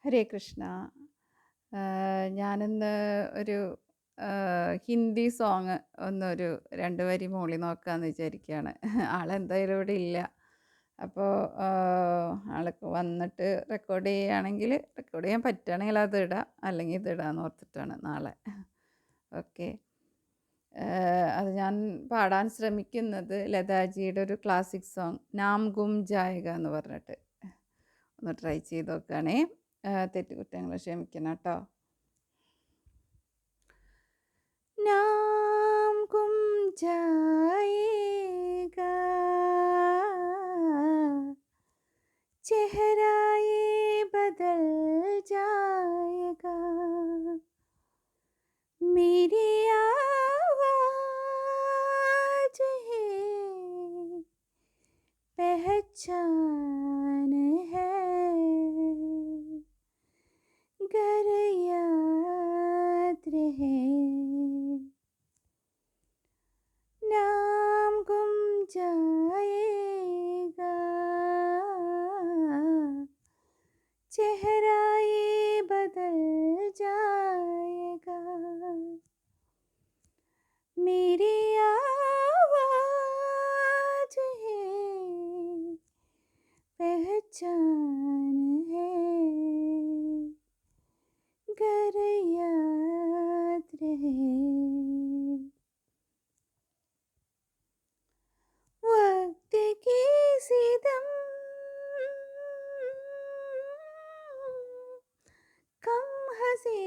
ഹരേ കൃഷ്ണ. ഞാനിന്ന് ഒരു ഹിന്ദി സോങ് ഒന്നൊരു 2 വരി മൂളി നോക്കാന്ന് വിചാരിക്കുകയാണ്. ആളെന്തായാലും ഇവിടെ ഇല്ല. അപ്പോൾ ആൾക്ക് വന്നിട്ട് റെക്കോർഡ് ചെയ്യുകയാണെങ്കിൽ റെക്കോർഡ് ചെയ്യാൻ പറ്റുകയാണെങ്കിൽ അത് ഇടാം, അല്ലെങ്കിൽ ഇത് ഇടാമെന്ന് ഓർത്തിട്ടാണ് നാളെ. ഓക്കെ. അത് ഞാൻ പാടാൻ ശ്രമിക്കുന്നത് ലതാജിയുടെ ഒരു ക്ലാസിക് സോങ് നാം ഗും ജായേഗ എന്ന് പറഞ്ഞിട്ട് ഒന്ന് ട്രൈ ചെയ്ത് നോക്കുകയാണേ. തെറ്റുകുറ്റങ്ങൾ ക്ഷമിക്കണം കേട്ടോ. नाम गुम जाएगा, चेहरा ये बदल जाएगा, मेरी आवाज है पहचान है, गर याद रहे नाम गुम जाएगा, चेहरा ये बदल जाएगा, मेरी आवाज है पहचान है, गर याद रहे वक्त की सिदम कम हंसी